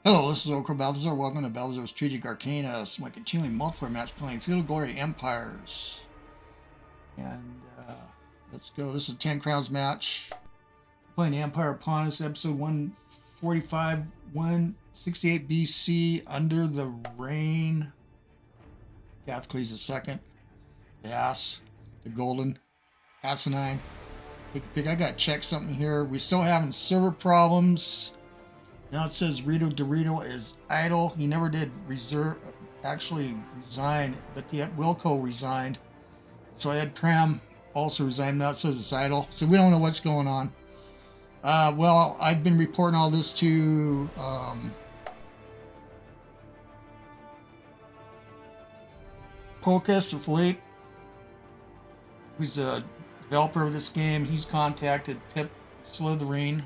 Hello, this is OldCrowBalthazor. Welcome to Balthazor's Strategic Arcana, my continuing multiplayer match playing Field of Glory Empires. And let's go. This is a 10 crowns match. Playing the Empire of Pontus, episode 145, 168 BC, under the reign. Agacholes II, the ass, the golden, Athenae. Pick. I got to check something here. We're still having server problems. Now it says RitoDorito is idle. He never did actually resign, but the Wilco resigned. So I had Cram also resigned. Now it says it's idle. So we don't know what's going on. Well, I've been reporting all this to Pontus, Philippe, who's the developer of this game. He's contacted Pip Slitherine,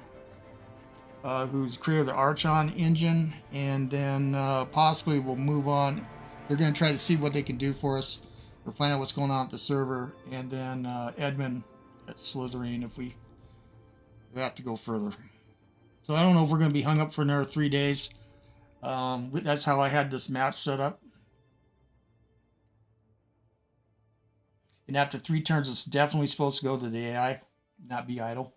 who's the creator of the Archon engine, and then possibly we'll move on. They're going to try to see what they can do for us, or find out what's going on at the server, and then Edmund at Slitherine if we have to go further. So I don't know if we're going to be hung up for another 3 days. That's how I had this match set up. And after 3 turns, it's definitely supposed to go to the AI, not be idle.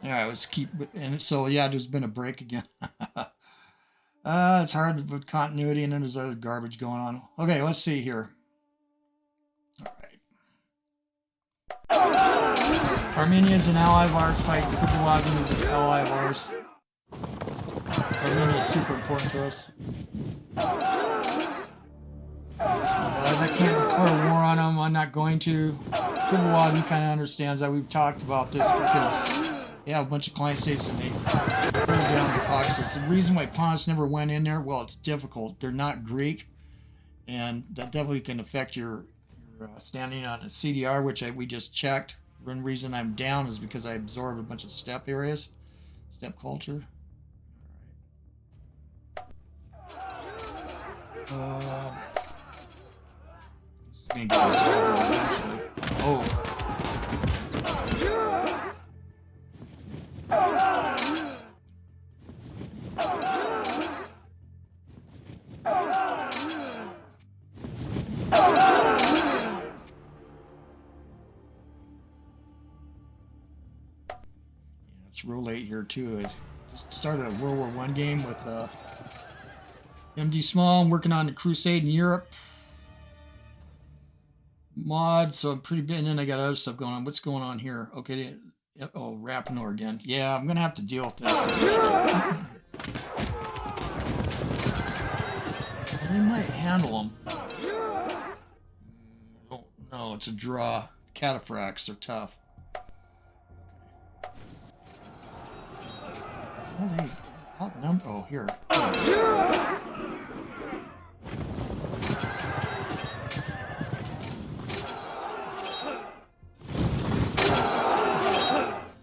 Alright, let's keep, and so yeah, there's been a break again. It's hard with continuity, and then there's other garbage going on. Okay, let's see here. Alright. Armenia is an ally of ours, fight Kuebelwagen is an ally of ours. Armenia is super important to us. I can't declare war on them, I'm not going to. Kuebelwagen kind of understands that. We've talked about this because they have a bunch of client states and they pull down the Caucasus. The reason why Pontus never went in there, well, it's difficult. They're not Greek, and that definitely can affect your standing on a CDR, which we just checked. One reason I'm down is because I absorbed a bunch of steppe areas, steppe culture. All right. Oh. It's real late here too. I just started a World War I game with MD Small. I'm working on the Crusade in Europe mod, so I'm pretty big. And then I got other stuff going on. What's going on here? Okay, oh, Rapinor again. Yeah, I'm gonna have to deal with this. They might handle them. Oh no, it's a draw. Cataphracts are tough. Oh, here.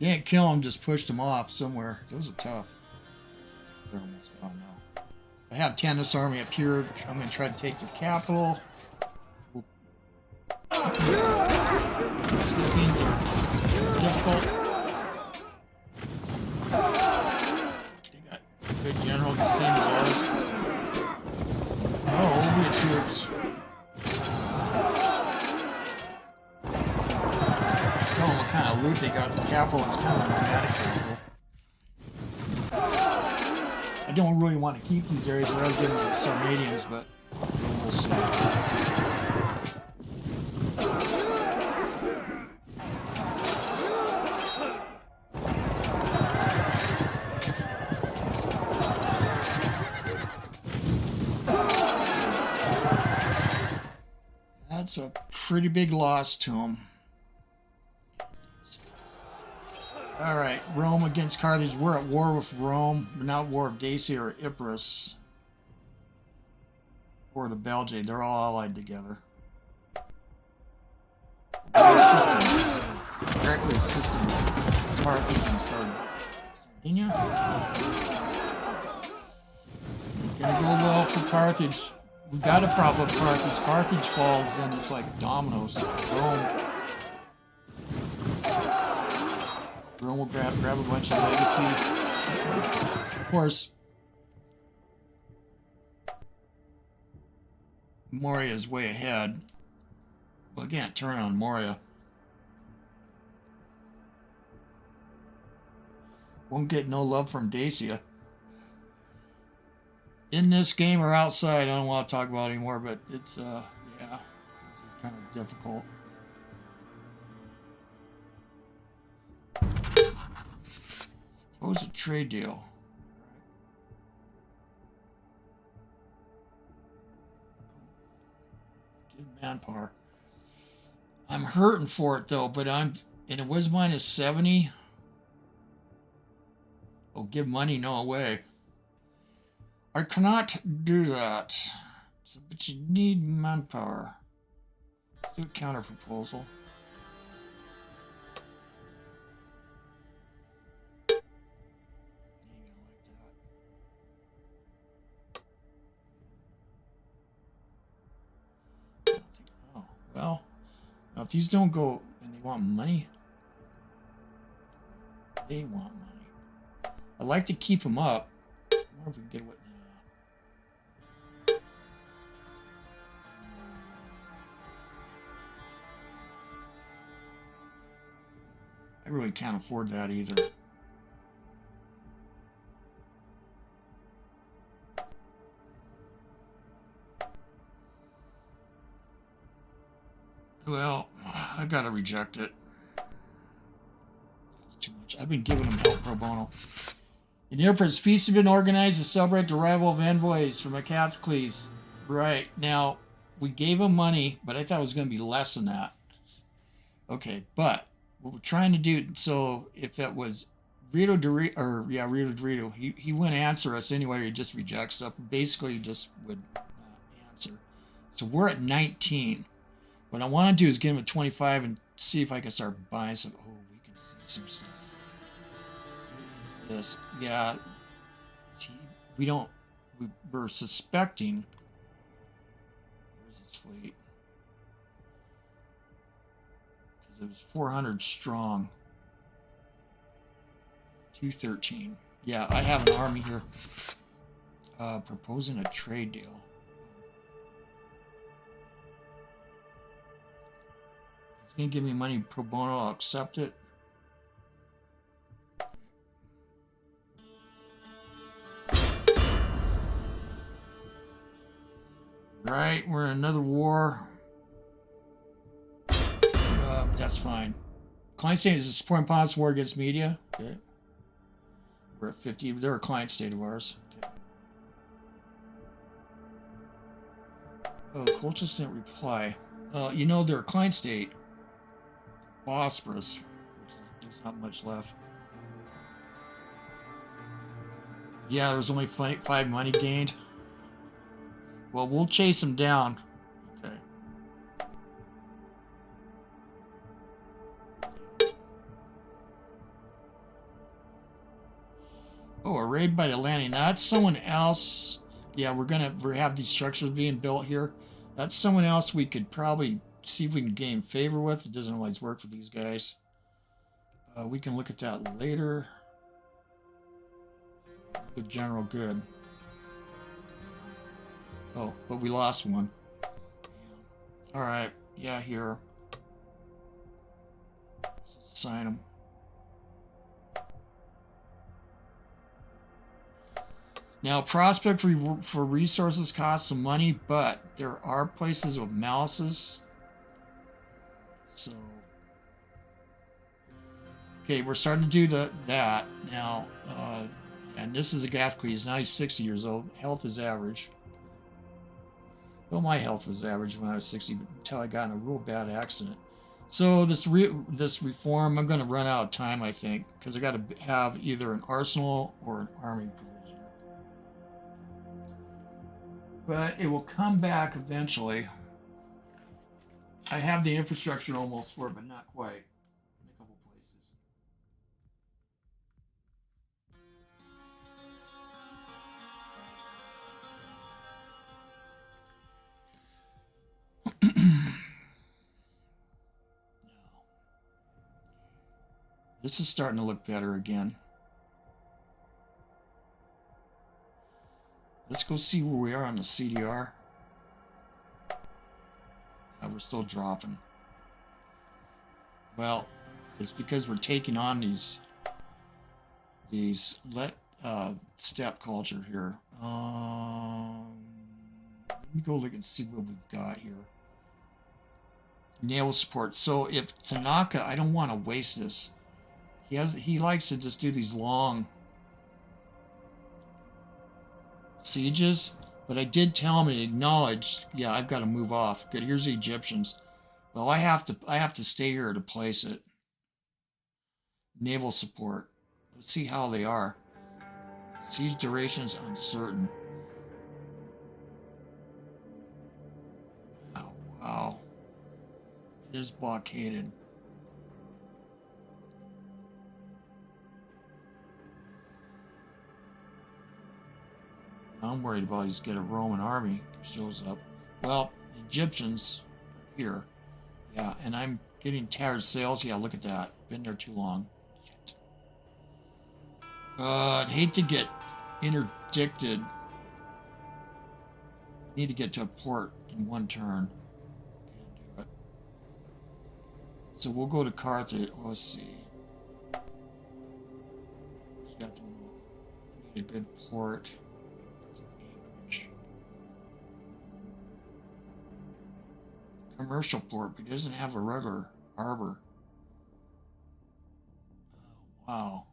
You can't kill him, just pushed him off somewhere. Those are tough. They're almost gone now. I have Tanaka's army up here. I'm going to try to take the capital. Philippines are difficult. Good general, good team as ours. Oh, we'll be troops. Oh, what kind of loot they got? The capital is kind of nomadic capital. I don't really want to keep these areas where I was getting the Sarmatians, but we'll see. That's a pretty big loss to him. Alright, Rome against Carthage. We're at war with Rome. We're not at war with Dacia or Epirus. Or the Belgae. They're all allied together. Directly a system of Carthage and Sardinia. Gonna go well for Carthage. We got a problem with Carthage. Carthage falls and it's like dominoes. Rome will grab a bunch of legacy. Of course, Moria is way ahead. Well, I can't turn on Moria. Won't get no love from Dacia. In this game or outside, I don't want to talk about it anymore, but it's, yeah, it's kind of difficult. What was a trade deal? Give manpower. I'm hurting for it though, but and it was minus 70. Oh, give money, no way. I cannot do that. So, but you need manpower. Let's do a counter proposal. Oh, well. Now, if these don't go and they want money, they want money. I like to keep them up. I wonder if we can get what. I really can't afford that either. Well, I gotta reject it. That's too much. I've been giving them help pro bono. In Epirus, feasts have been organized to celebrate the arrival of envoys from Agacholes. Right. Now, we gave them money, but I thought it was going to be less than that. Okay, but what we're trying to do, so if it was RitoDorito, or yeah, RitoDorito, he wouldn't answer us anyway, he just rejects stuff. Basically, he just would not answer. So we're at 19. What I want to do is get him at 25 and see if I can start buying some. Oh, we can see some stuff. What is this? Yeah. See, we're suspecting. Where's his fleet? Because it was 400 strong. 213. Yeah, I have an army here. Proposing a trade deal. He's gonna give me money pro bono, I'll accept it. Right, we're in another war. That's fine. Client state is supporting Pontus war against media. Okay. We're at 50. They're a client state of ours. Okay. Oh, Colchis didn't reply. You know, they're a client state. Bosporus, which there's not much left. Yeah, there was only 5 money gained. Well, we'll chase them down. Okay. Oh, a raid by the landing. Now, that's someone else. Yeah, we have these structures being built here. That's someone else we could probably see if we can gain favor with. It doesn't always work for these guys. We can look at that later. Good general, good. Oh, but we lost one. All right, yeah, here. Sign them. Now, prospect for resources costs some money, but there are places with malices. So, okay, we're starting to do that now. And this is Agacholes. Now he's 60 years old. Health is average. Well, my health was average when I was 60 until I got in a real bad accident. So this reform, I'm going to run out of time, I think, because I got to have either an arsenal or an army provision. But it will come back eventually. I have the infrastructure almost for it, but not quite. In a couple places. This is starting to look better again. Let's go see where we are on the CDR. We're still dropping. Well, it's because we're taking on these steppe culture here. Let me go look and see what we've got here. Naval support. So if Tanaka, I don't want to waste this. He likes to just do these long sieges, but I did tell him and acknowledged, yeah, I've got to move off. Good, here's the Egyptians. Well, I have to stay here to place it. Naval support. Let's see how they are. Siege duration is uncertain. Oh, wow. It is blockaded. I'm worried about is get a Roman army shows up. Well, Egyptians are here. Yeah, and I'm getting tired sales. Yeah, look at that. Been there too long. Shit. I'd hate to get interdicted. Need to get to a port in one turn. Can't do it. So we'll go to Carthage. Oh, let's see. Just got to move. I need a good port. Commercial port, but it doesn't have a regular harbor. Oh, wow.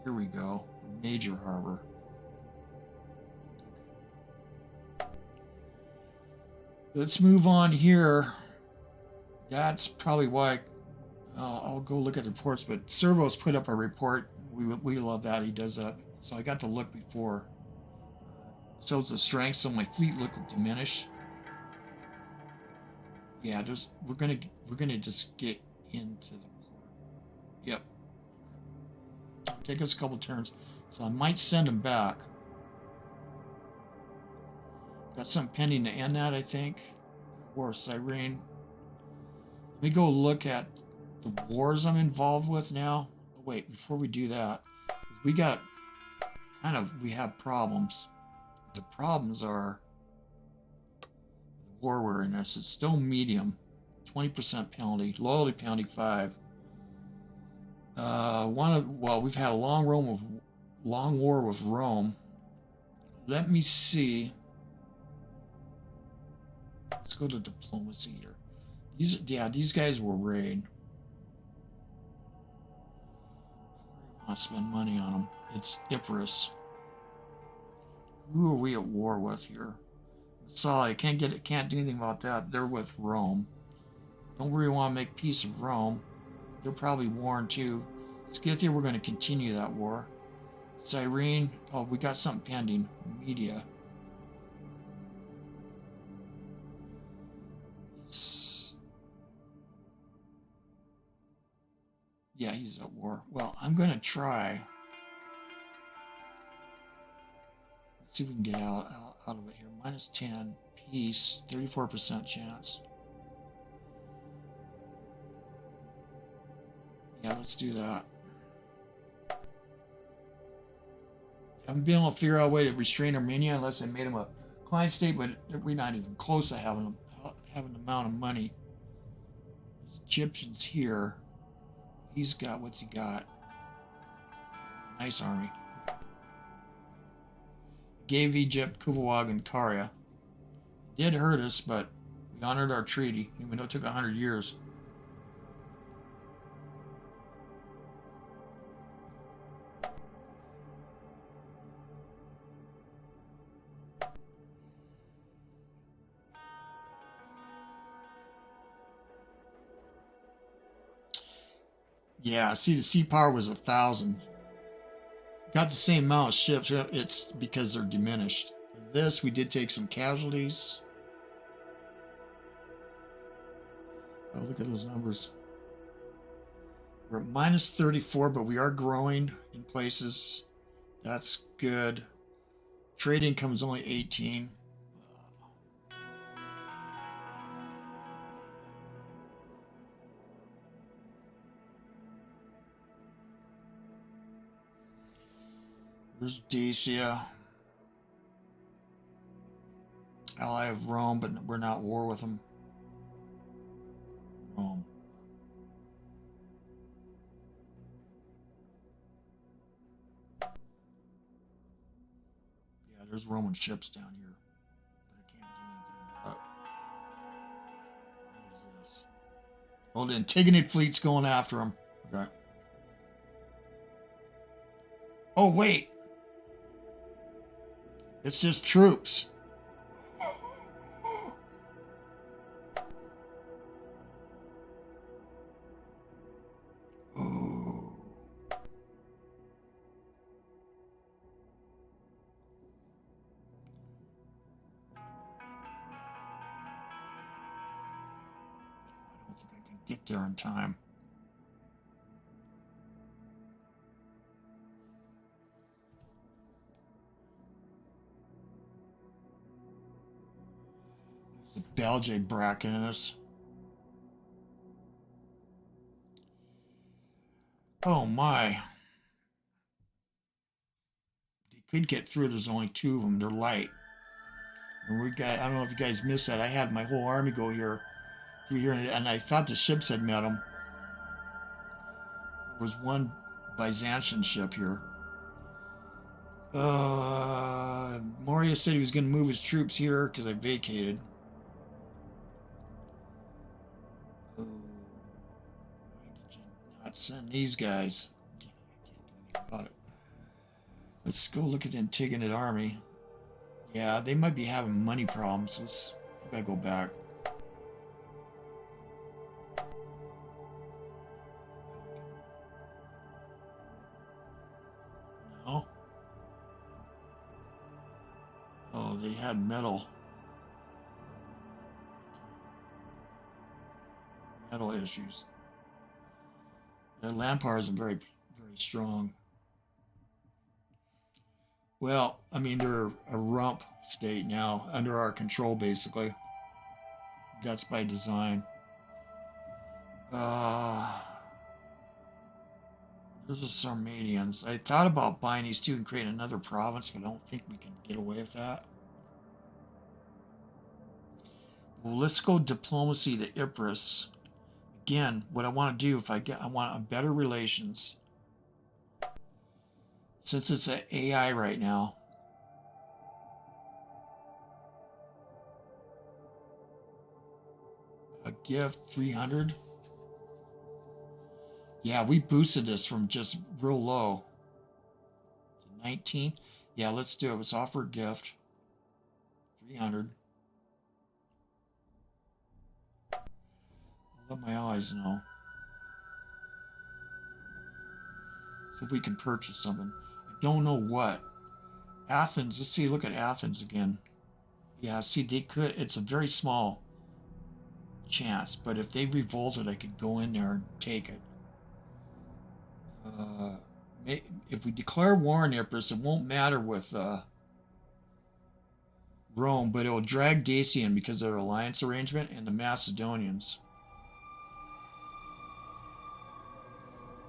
Here we go. A major harbor. Let's move on here. That's probably why I'll go look at the reports, but Cervos put up a report. We love that. He does that. So I got to look before. Shows the strength, so my fleet looked diminished. Yeah, we're gonna just get into the port. Yep. It'll take us a couple turns. So I might send him back. Got something pending to end that, I think. War of Cyrene. Let me go look at the wars I'm involved with now. Oh, wait, before we do that, we have problems. The problems are the war we're in. It's still medium, 20% penalty, loyalty penalty 5. We've had a long war with Rome. Let me see. Let's go to diplomacy here. These guys will raid. Not spend money on them. It's Epirus. Who are we at war with here? Sorry, can't do anything about that. They're with Rome. Don't really want to make peace of Rome. They're probably warring too. Scythia, we're going to continue that war. Cyrene, oh, we got something pending. Media. Yeah, he's at war. Well, I'm going to try. Let's see if we can get out of it here. -10. Peace. 34% chance. Yeah, let's do that. I haven't been able to figure out a way to restrain Armenia unless I made them a client state, but we're not even close to having the amount of money. There's Egyptians here. He's got, what's he got? Nice army. Gave Egypt Kuebelwagen and Caria. Did hurt us, but we honored our treaty, even though it took 100 years. Yeah, see, the sea power was 1,000. Got the same amount of ships. It's because they're diminished. This, we did take some casualties. Oh, look at those numbers. We're at -34, but we are growing in places. That's good. Trade income is only 18. There's Dacia. Ally of Rome, but we're not at war with them. Rome. Yeah, there's Roman ships down here, but I can't do anything about it. What is this? Oh, the Antigonid fleet's going after them. Okay. Oh, wait. It's just troops. Oh. I don't think I can get there in time. There's a Belgae bracket in this. Oh my. They could get through. There's only 2 of them. They're light. And we got, I don't know if you guys missed that. I had my whole army go here, through here, and I thought the ships had met them. There was one Byzantine ship here. Moria said he was going to move his troops here because I vacated. Oh, why did you not send these guys? I can't do anything about it. Let's go look at the Antigonid army. Yeah, they might be having money problems. I gotta go back. No. Oh, they had metal. Metal issues. Their Lampard isn't very strong. Well, I mean, they're a rump state now, under our control, basically. That's by design. There's the Sarmatians. I thought about buying these two and creating another province, but I don't think we can get away with that. Well, let's go diplomacy to Epirus. Again, what I want to do, I want better relations. Since it's an AI right now. A gift, 300. Yeah, we boosted this from just real low to 19. Yeah, let's do it. Let's offer a gift. 300. I'll let my allies know. So if we can purchase something. I don't know what. Athens, let's see, look at Athens again. Yeah, see, they could, it's a very small chance, but if they revolted, I could go in there and take it. If we declare war on Epirus, it won't matter with Rome, but it will drag Dacia in because of their alliance arrangement and the Macedonians.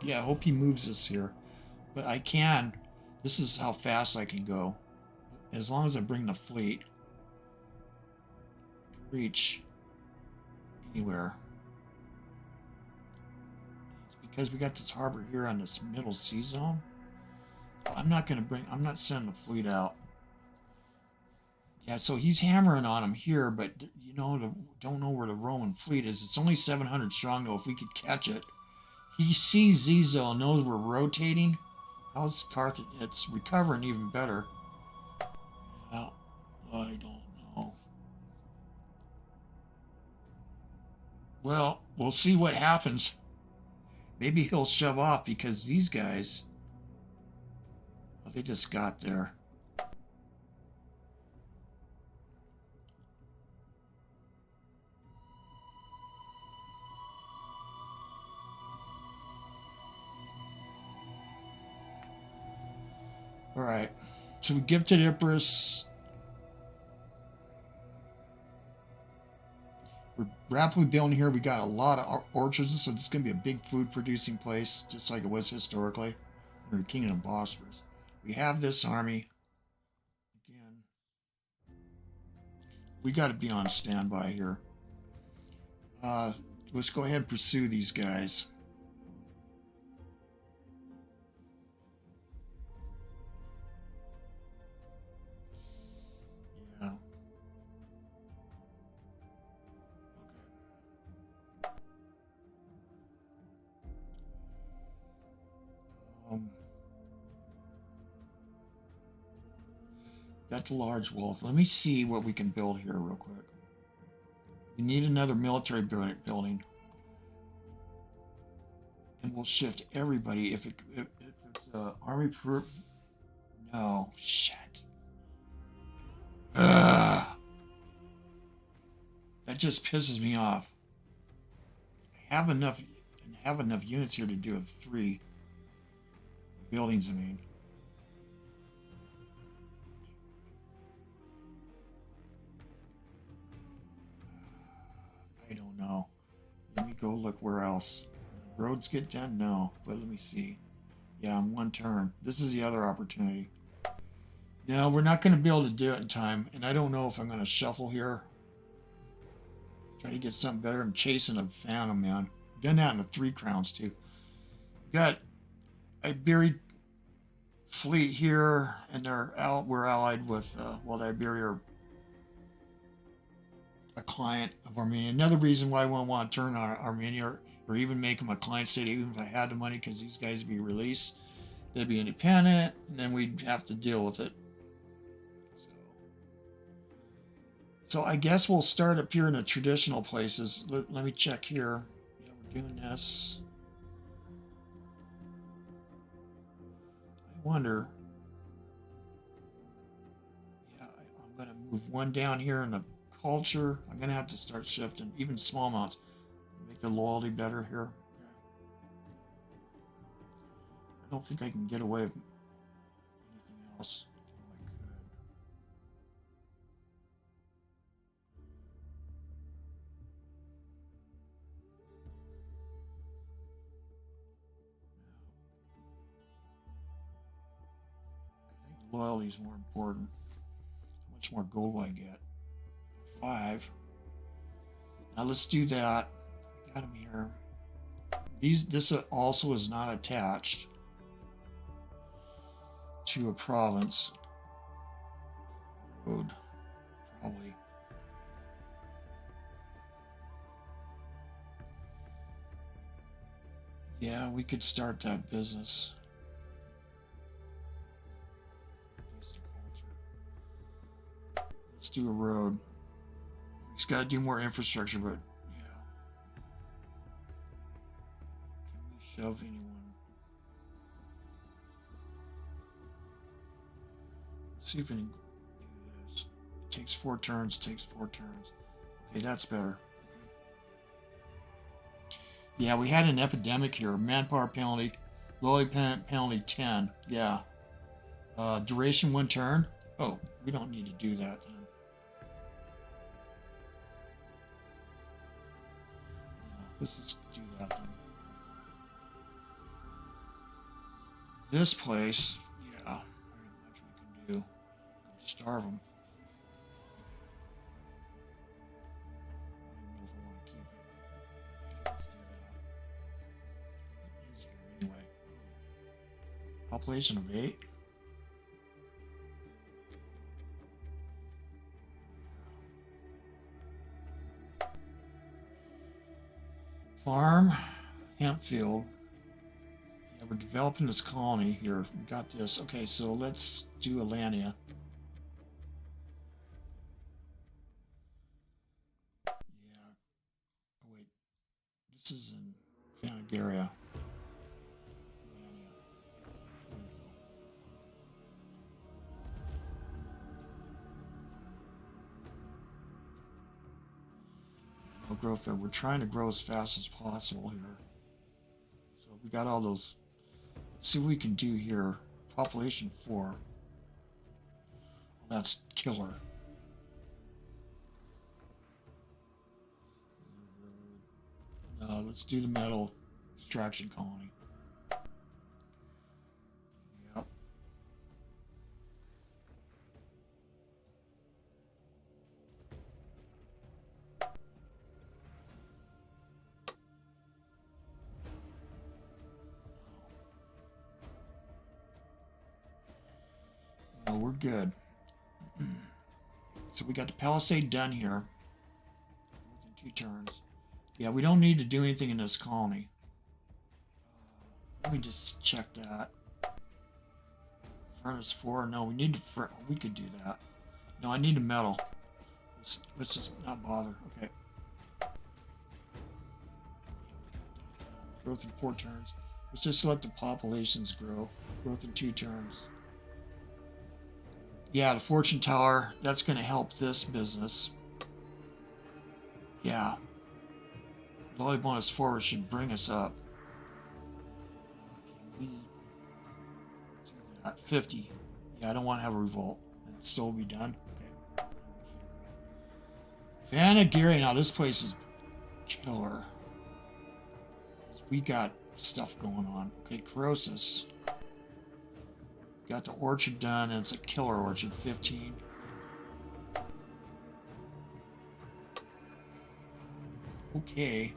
Yeah, I hope he moves us here. But I can. This is how fast I can go. As long as I bring the fleet. I can reach anywhere. It's because we got this harbor here on this middle sea zone. I'm not sending the fleet out. Yeah, so he's hammering on him here, but you know, don't know where the Roman fleet is. It's only 700 strong though. If we could catch it. He sees Zizo and knows we're rotating. How's Carthage? It's recovering even better. Well, I don't know. Well, we'll see what happens. Maybe he'll shove off because these guys, well, they just got there. All right. So we gifted Epirus. We're rapidly building here. We got a lot of orchards, so this is going to be a big food producing place, just like it was historically under the Kingdom of Bosphorus. We have this army. Again, we got to be on standby here. Let's go ahead and pursue these guys. Yeah. Okay. Got the large walls. Let me see what we can build here real quick. We need another military building. And we'll shift everybody if it's army per... No, shit. Ugh. That just pisses me off. I have enough units here to do 3 buildings, I mean. I don't know. Let me go look where else. Roads get done? No. But let me see. Yeah, in 1 turn. This is the other opportunity. No, we're not going to be able to do it in time. And I don't know if I'm going to shuffle here. Try to get something better. I'm chasing a phantom, man. Done that in the 3 crowns, too. Got a buried fleet here. And we're allied with, well, the Iberia are a client of Armenia. Another reason why I wouldn't want to turn on Armenia or even make them a client state, even if I had the money, because these guys would be released. They'd be independent, and then we'd have to deal with it. So I guess we'll start up here in the traditional places. Let me check here. Yeah, we're doing this. I wonder. Yeah, I'm going to move 1 down here in the culture. I'm going to have to start shifting, even small amounts. Make the loyalty better here. Okay. I don't think I can get away with anything else. Loyalty is more important. How much more gold will I get? 5. Now let's do that. Got them here. This also is not attached to a province. Road, probably. Yeah, we could start that business. Let's do a road. He's got to do more infrastructure, but yeah. Can we shove anyone? Let's see if we can do this. It takes 4 turns. Okay, that's better. Yeah, we had an epidemic here. Manpower penalty, loyalty penalty 10. Yeah. Duration 1 turn. Oh, we don't need to do that then. Let's just do that then. This place, yeah, very much we can do. Starve them. I don't know if I want to keep it. Yeah, let's do that. Easier anyway. Population of 8. Farm, hemp field. Yeah, we're developing this colony here. We got this. Okay, so let's do Alania. Yeah. Oh, wait. This is in Phanagoria. Alania. There we go. No growth there. We're trying to grow as fast as possible here. So we got all those. Let's see what we can do here. Population 4. That's killer. No, let's do the metal extraction colony. Yep. No, we're good. So we got the palisade done here. Within 2 turns. Yeah, we don't need to do anything in this colony. Let me just check that. Furnace 4. No, we need to. We could do that. No, I need a metal. Let's just not bother. Okay. Yeah, we got that done. Growth in 4 turns. Let's just let the populations grow. Growth in 2 turns. Yeah, the fortune tower. That's going to help this business. Yeah. The only bonus forward should bring us up. Can we do that? 50. Yeah, I don't want to have a revolt. And still be done. Okay. Phanagoria. Now this place is killer. We got stuff going on. Okay, Corrosis. Got the orchard done, and it's a killer orchard. 15. Okay.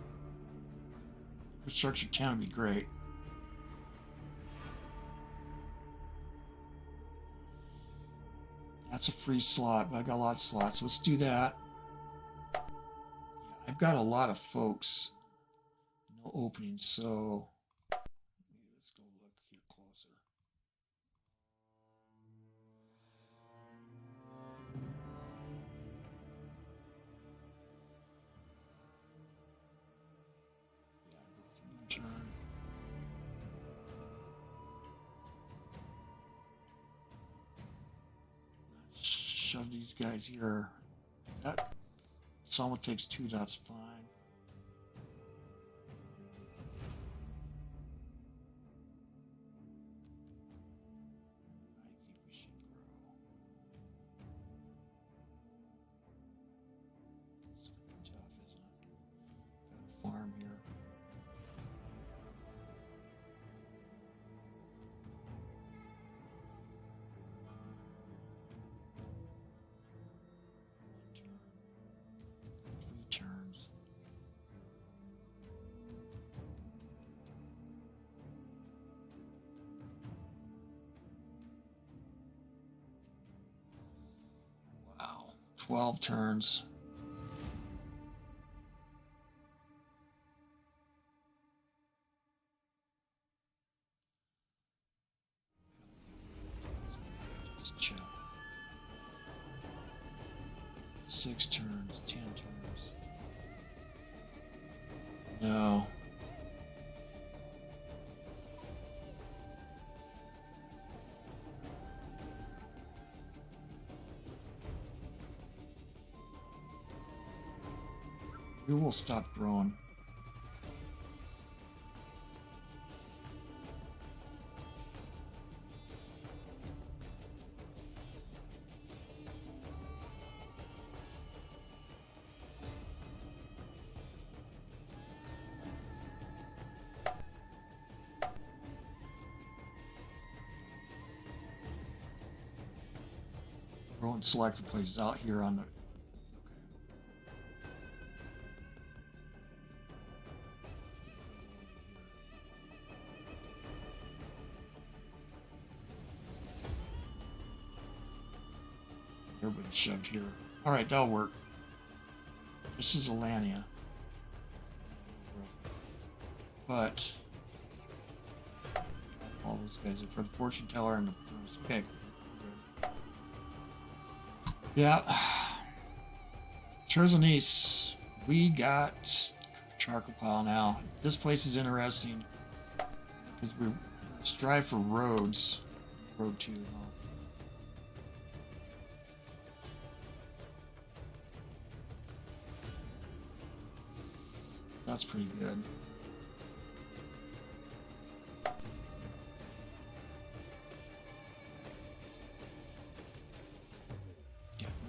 Infrastructure 10 would be great. That's a free slot, but I got a lot of slots. Let's do that. Yeah, I've got a lot of folks. No openings, so let's go look here closer. Yeah, growth in 1 turn. Let's shove these guys here. That someone takes 2, that's fine. Farm here. One turn. 3 turns. Wow. 12 turns. Check. 6 turns, 10 turns. No. We will stop growing. And select the places out here on the. Okay. Everybody shoved here. All right, that'll work. This is Alania, but all those guys are for the fortune teller and the first pick. Yeah. Chersonesus. We got charcoal pile now. This place is interesting because we strive for roads. Road 2. That's pretty good.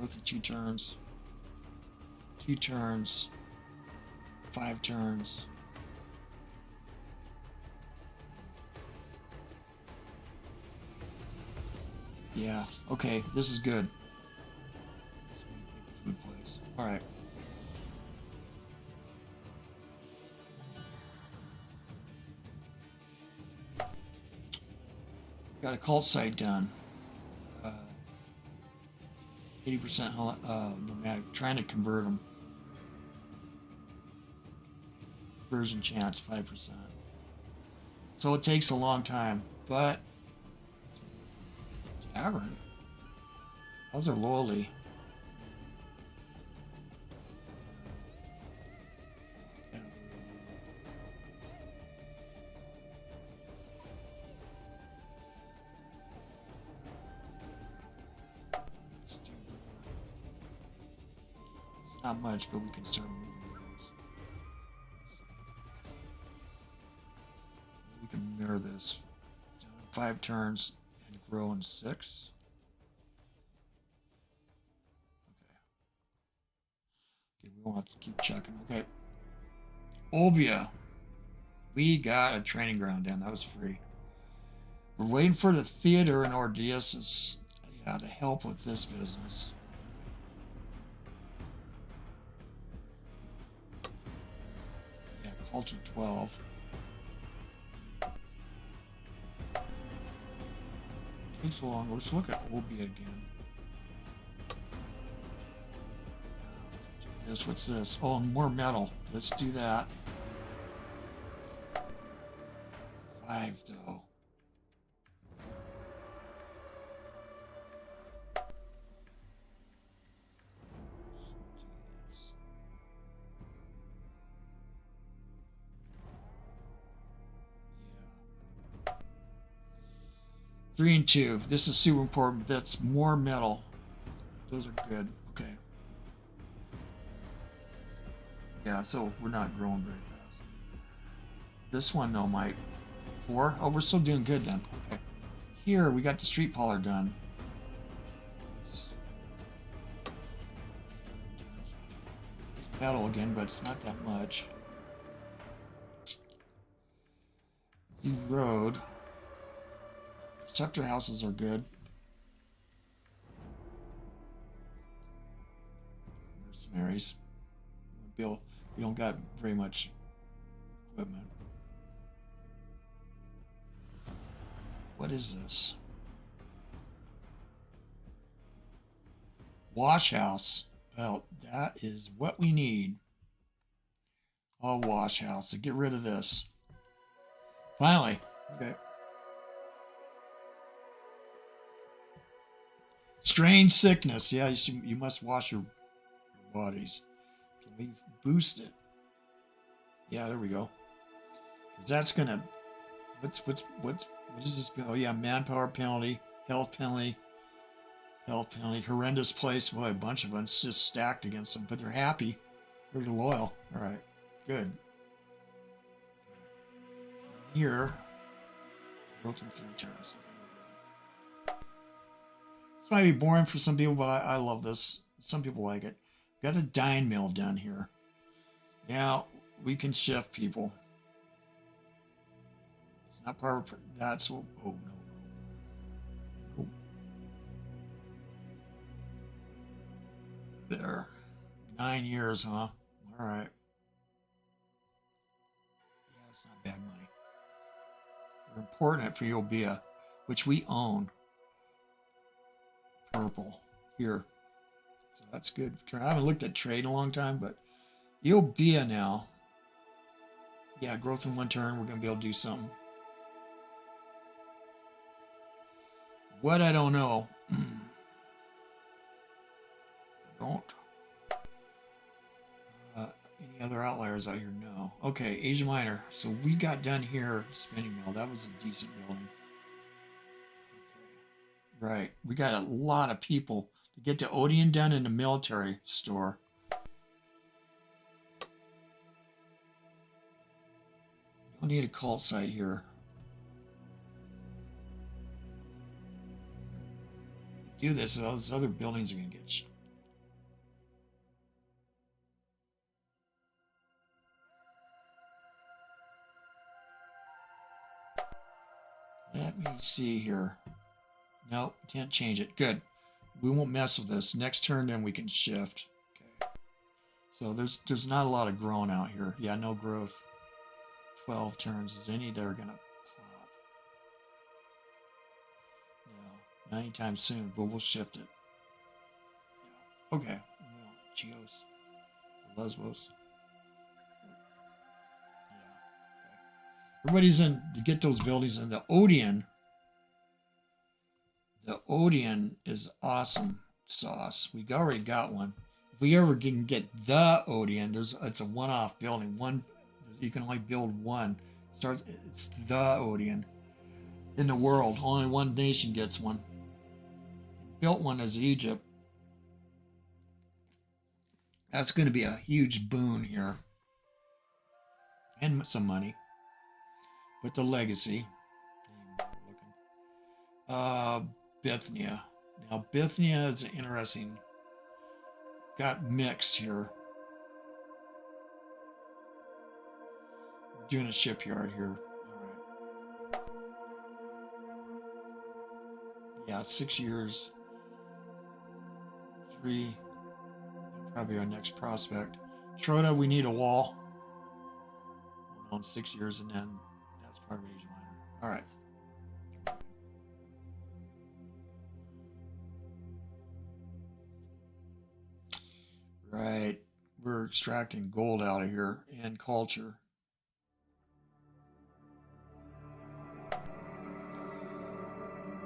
within 2 turns. 2 turns. 5 turns. Yeah, okay, this is good. Food place. Alright. Got a cult site done. 80% nomadic. Trying to convert them. Conversion chance 5%. So it takes a long time, but tavern. Those are lowly. Not much, but we can start moving those. We can mirror this. 5 turns and grow in 6. Okay, we won't have to keep checking. Okay. Obia. We got a training ground down. That was free. We're waiting for the theater in Ordeus to help with this business. Culture 12. Takes so long. Let's look at Obia again. What's this? Oh, more metal. Let's do that. 5 though. Yeah. 3 and 2. This is super important. That's more metal. Those are good. Okay. Yeah, so we're not growing very fast. This one, though, might. 4? Oh, we're still doing good then. Okay. Here, we got the street poller done. Metal again, but it's not that much. The road. Scepter houses are good. Mercenaries. We don't got very much equipment. What is this? Wash house. Well, that is what we need. A wash house to get rid of this. Finally. Okay. Strange sickness. Yeah, you must wash your bodies. Can we boost it? Yeah, there we go. Because that's gonna. What is this? Oh yeah, manpower penalty, health penalty, horrendous place. Boy, a bunch of them just stacked against them, but they're happy. They're loyal. All right, good. Here, growth in 3 turns. This might be boring for some people, but I love this. Some people like it. Got a dye mill done here. Now we can shift people. It's not part of that's. Oh no. Oh. There. 9 years, huh? All right. Yeah, it's not bad money. We're important for Obia, which we own. Purple here. So that's good. I haven't looked at trade in a long time, but Obia now. Yeah, growth in 1 turn. We're going to be able to do something. What I don't know. I don't. Any other outliers out here? No. Okay, Asia Minor. So we got done here. Spinning mill. That was a decent building. Okay. Right. We got a lot of people to get to Odeon done in the military store. Don't need a cult site here. Do this, those other buildings are going to get Let me see here. Nope, can't change it. Good. We won't mess with this. Next turn, then we can shift. Okay. So there's not a lot of growing out here. Yeah, no growth. 12 turns. Is any that are going to pop? No, not anytime soon, but we'll shift it. Yeah. Okay. Geos. Lesbos. Yeah. Okay. Everybody's in to get those buildings in the Odeon. The Odeon is awesome sauce. We already got one. If we ever can get the Odeon, it's a one-off building. You can only build one. It's the Odeon in the world. Only one nation gets one. Built one as Egypt. That's going to be a huge boon here. And some money. But the legacy. Bithynia. Now, Bithynia is interesting. Got mixed here. We're doing a shipyard here. All right. Yeah, 6 years. 3. Probably our next prospect. Troda, we need a wall. On 6 years, and then that's part of Asia Minor. All right. Right. We're extracting gold out of here and culture.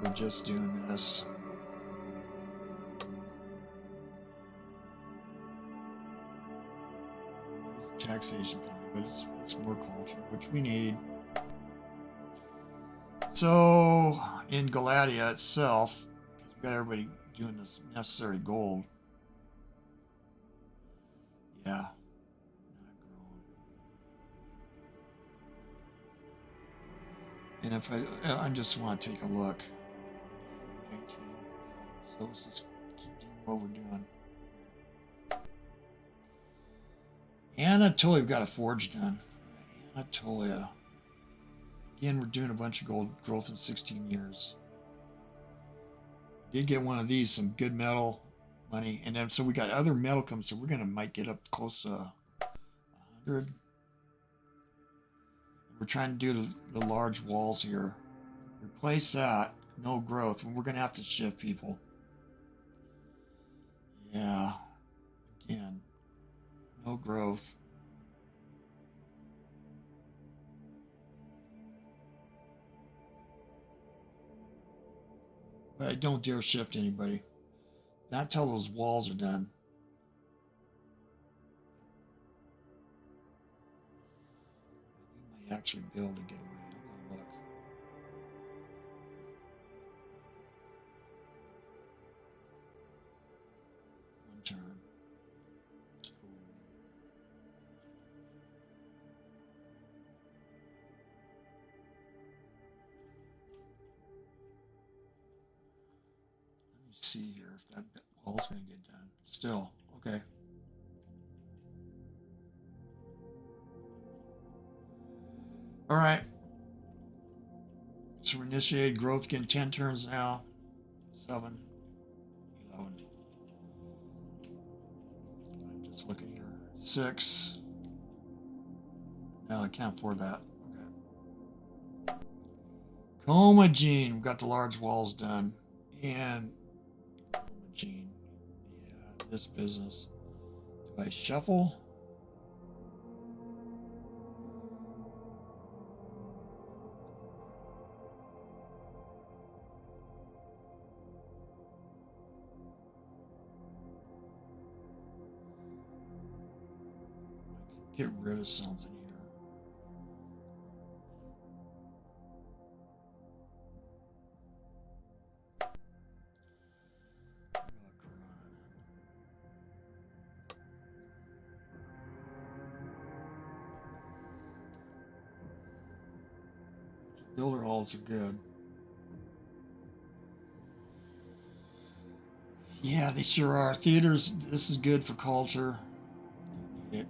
We're just doing this. It's taxation penalty, but it's more culture, which we need. So in Galatia itself, because we've got everybody doing this necessary gold. Yeah, not growing. And if I just want to take a look. 19. So let's just keep doing what we're doing. Anatolia, we've got a forge done. Anatolia. Again, we're doing a bunch of gold growth in 16 years. Did get one of these, some good metal. Money, and then so we got other metal comes, so we're might get up close to 100. We're trying to do the large walls here. Replace that, no growth, and we're gonna have to shift people. Yeah, again, no growth. But I don't dare shift anybody. Not till those walls are done. We might actually be able to get away. I'm gonna look. One turn. Let me see here if that wall's gonna get done. Still, okay. All right. So we initiated growth again. 10 turns now. 7, 11. I'm just looking here. 6. No, I can't afford that. Okay. Comagene. We've got the large walls done. And Comagene. Yeah, this business. Do I shuffle? Get rid of something here. Builder halls are good. Yeah, they sure are. Theaters, this is good for culture. Need it.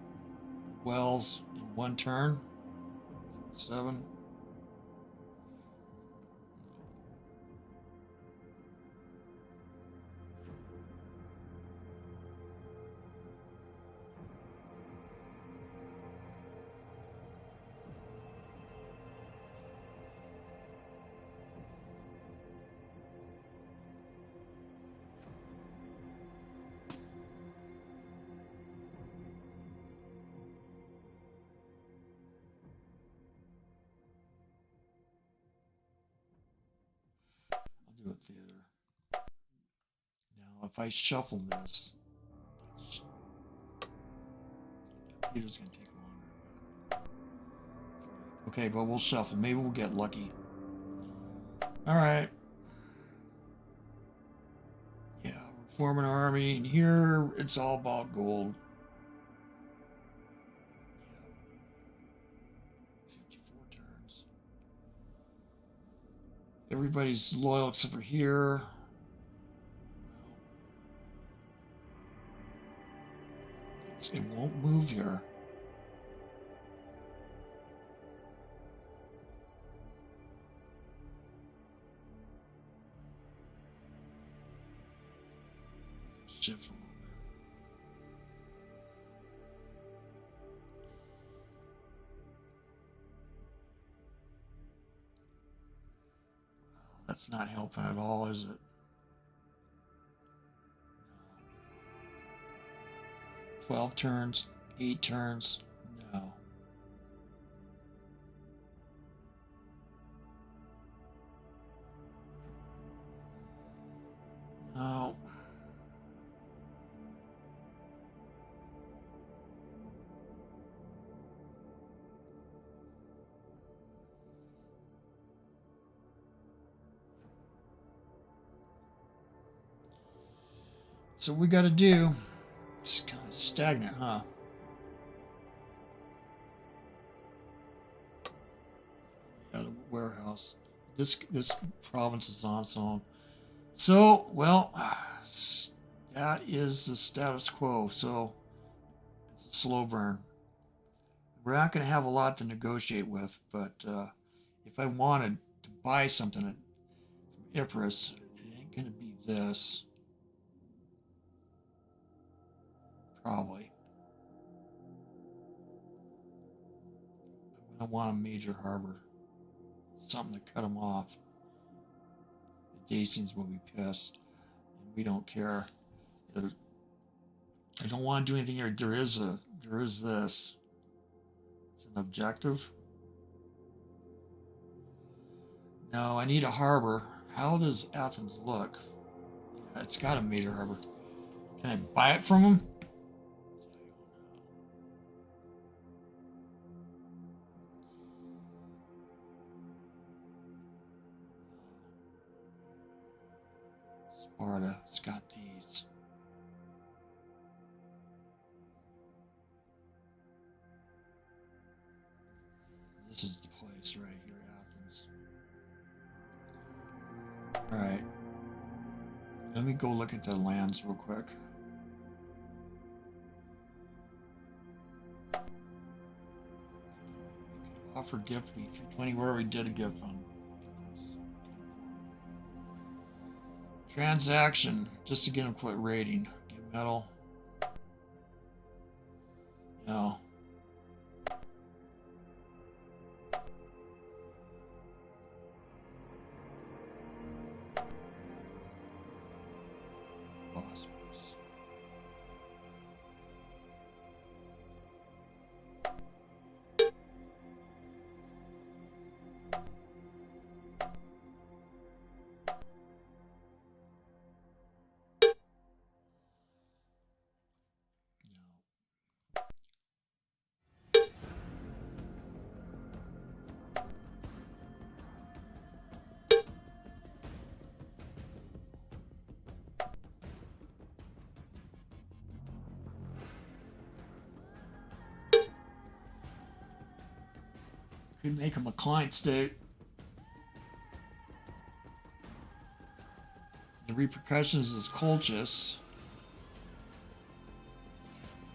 Wells in 1 turn. 7. theater. Now, if I shuffle this, that theater's going to take longer. But okay, but we'll shuffle. Maybe we'll get lucky. All right. Yeah, we're forming an army, and here it's all about gold. Yeah. 54 turns. Everybody's loyal except for here. It won't move here. Shift a little bit. Well, that's not helping at all, is it? No. 12 turns, 8 turns, no. No. So we got to do. It's kind of stagnant, huh? We got a warehouse. This province is on its own. So, well, that is the status quo. So it's a slow burn. We're not going to have a lot to negotiate with, but if I wanted to buy something from Epirus, it ain't going to be this. Probably. I'm going to want a major harbor. Something to cut them off. The Dacians will be pissed. And we don't care. I don't want to do anything here. There is this. It's an objective. No, I need a harbor. How does Athens look? Yeah, it's got a major harbor. Can I buy it from them? Sparta, it's got these. This is the place right here, Athens. Alright. Let me go look at the lands real quick. Offer gift me 320. Where we did a gift on. Transaction, just to get him quit raiding. Give metal. No. Phosphorus. Could make him a client state. The repercussions is Colchis.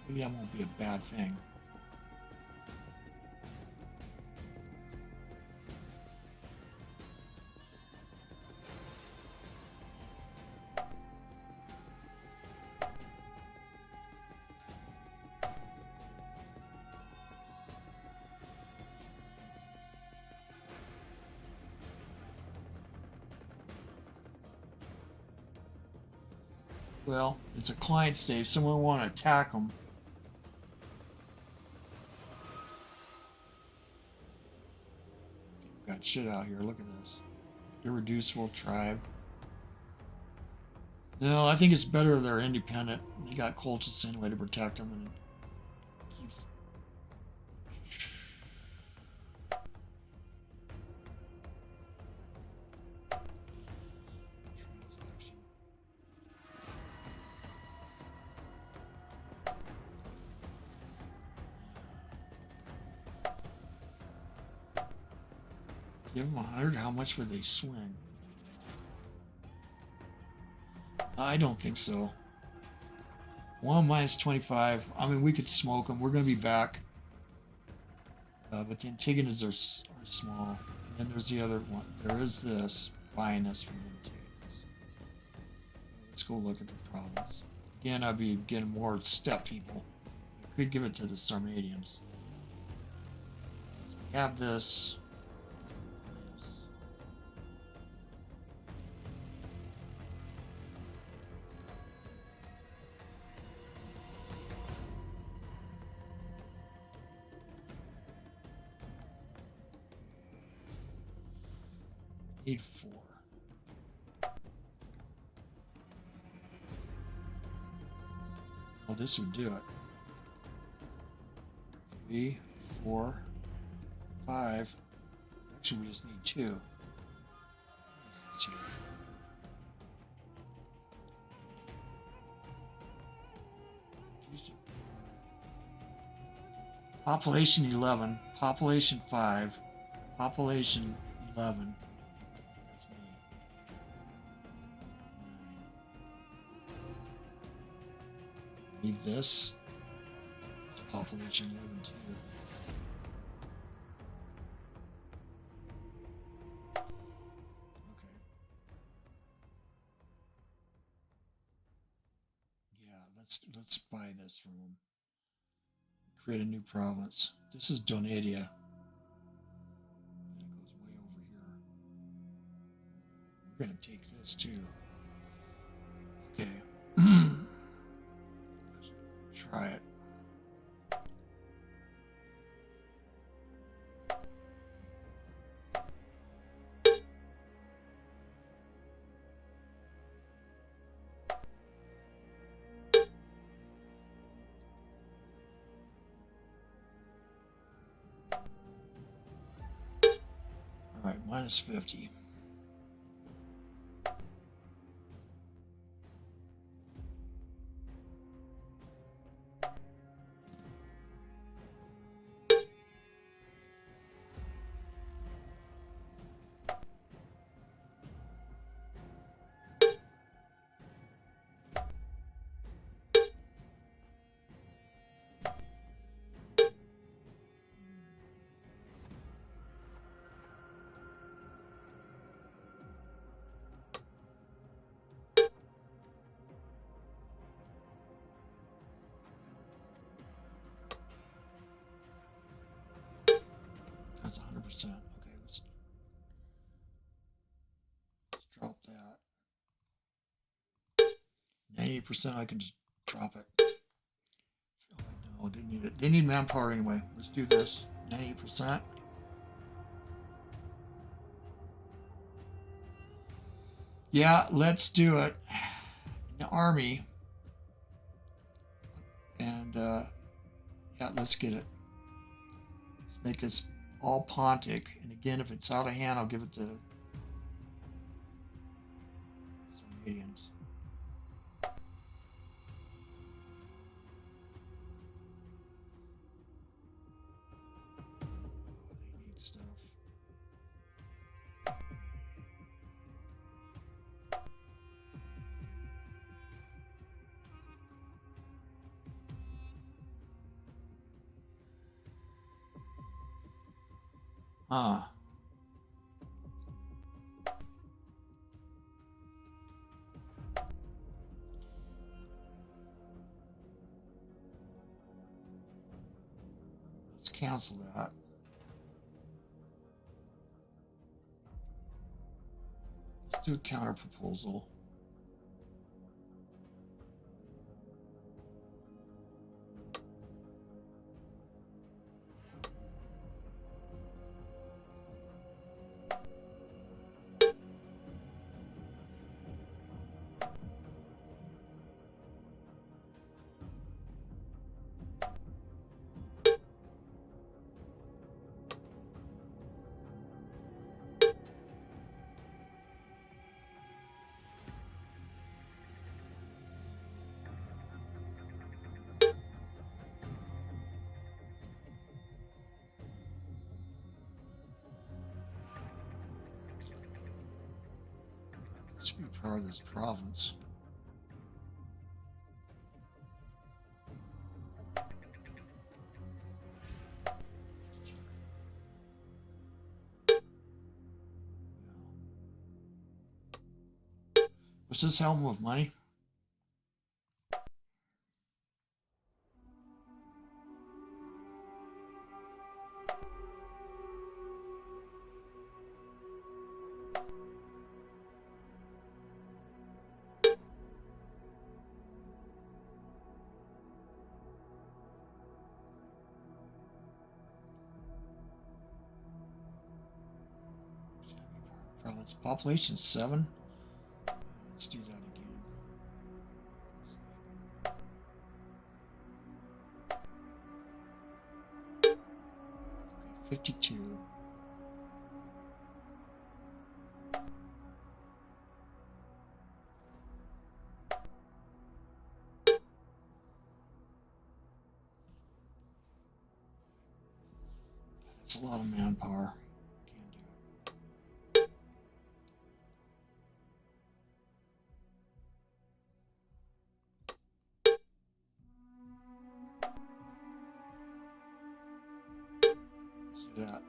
Maybe that won't be a bad thing. Well, it's a client state. If someone want to attack them. Got shit out here. Look at this. Irreducible tribe. No, I think it's better they're independent. They got cultists anyway to protect them, and it keeps. Transaction. Give them 100. How much would they swing? I don't think so. 1 minus 25. I mean, we could smoke them. We're going to be back. But the Antigonids are small. And then there's the other one. There is this. Buying us from the Antigonids. Let's go look at the province. Again, I'd be getting more steppe people. I could give it to the Sarmatians. So we have this. Need 4. Well, this would do it. 3, 4, 5. Actually, we just need 2. Let's see. Population 11, population 5, population 11. Leave this. It's population 11 too. Okay. Yeah, let's buy this from them. Create a new province. This is Donatia. It goes way over here. We're gonna take this too. Okay. Try it. All right, minus 50. That's 100%. Okay, let's drop that. 98%, I can just drop it. Oh, no, they need it. They need manpower anyway. Let's do this. 98%. Yeah, let's do it. In the army. And, yeah, let's get it. Let's make this all Pontic. And again, if it's out of hand, I'll give it to Sarmatians. They need stuff. Huh. Let's cancel that. Let's do a counter proposal. should be part of this province. Was this helm of money? Province population 7. Let's do that again. Okay, 52. That's a lot of manpower. Can't do it. Let's do that.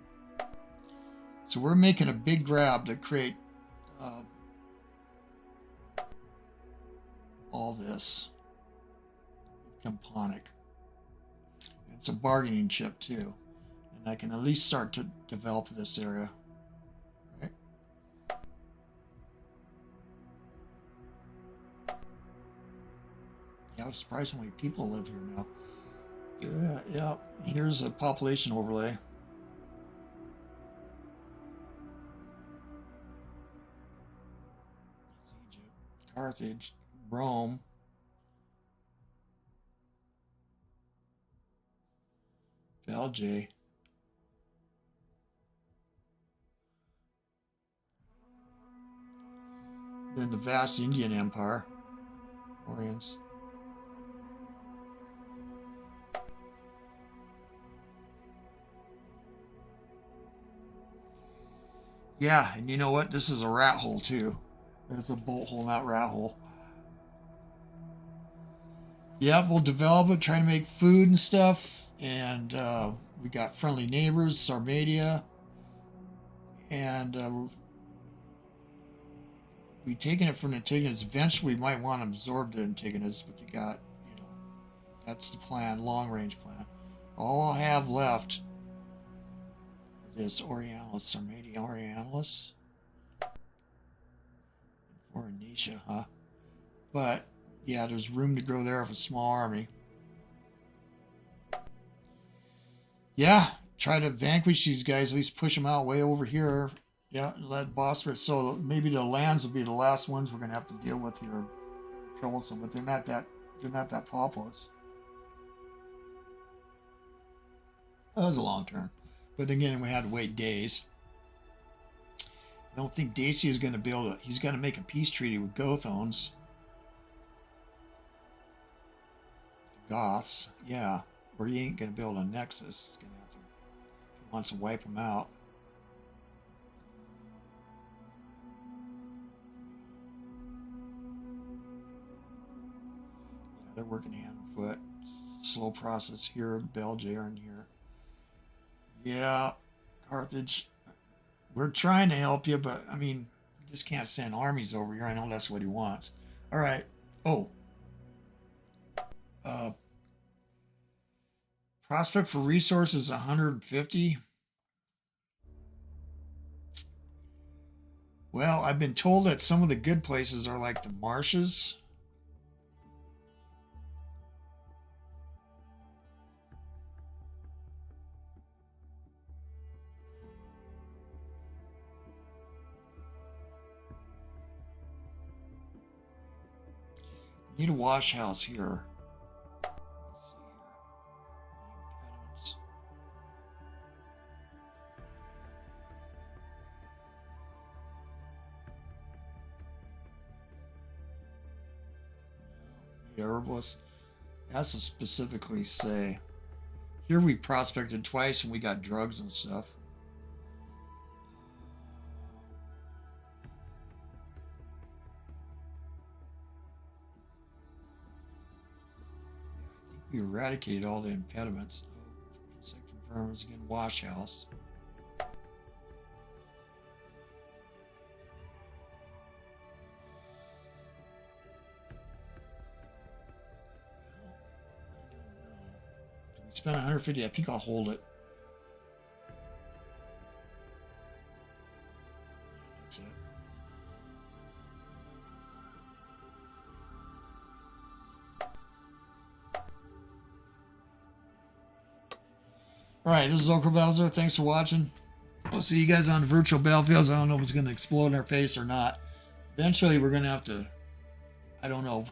So we're making a big grab to create all this. Become Pontic. It's a bargaining chip too. And I can at least start to develop this area. Right? Yeah, I was surprised how many people live here now. Yeah. Here's a population overlay. Egypt, Carthage, Rome. Belgae. Then the vast Indian Empire. Orients. Yeah, and you know what? This is a rat hole too. There's a bolt hole, not rat hole. Yeah, we'll develop it, try to make food and stuff. And we got friendly neighbors, Sardinia. And we taking it from the Antigonids. Eventually, we might want to absorb the Antigonids, but they got, that's the plan, long-range plan. All I'll have left is Orientalis, Sardinia, Orientalis. Or Dacia, huh? But, yeah, there's room to grow there with a small army. Yeah, try to vanquish these guys, at least push them out way over here. Yeah, let Bosphorus. So maybe the lands will be the last ones we're gonna have to deal with here. Troublesome, but they're not that populous. That was a long turn, but again, we had to wait days. I don't think Dacia is going to be able to. He's got to make a peace treaty with Gothones. The Goths, yeah, or he ain't going to build a nexus. He's going to have to. If he wants to wipe them out. Yeah, they're working hand and foot. Slow process here. Belgae are in here. Yeah, Carthage. We're trying to help you, but I mean, you just can't send armies over here. I know that's what he wants. All right. Oh. Prospect for resources 150. Well, I've been told that some of the good places are like the marshes. Need a wash house here. Let's see here. Impediments. Need herbalist. It has to specifically say. Here we prospected twice and we got drugs and stuff. We eradicated all the impediments of insect and vermin. Again, wash house. Spend 150. I think I'll hold it. That's it. All right, this is OldCrowBalthazor. Thanks for watching. We'll see you guys on virtual battlefields. I don't know if it's going to explode in our face or not. Eventually, we're going to have to, I don't know,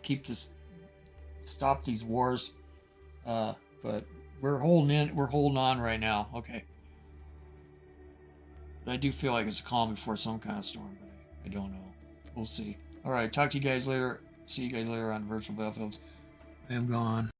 stop these wars. But we're holding on right now. Okay. But I do feel like it's a calm before some kind of storm, but I don't know. We'll see. All right, talk to you guys later. See you guys later on virtual battlefields. I am gone.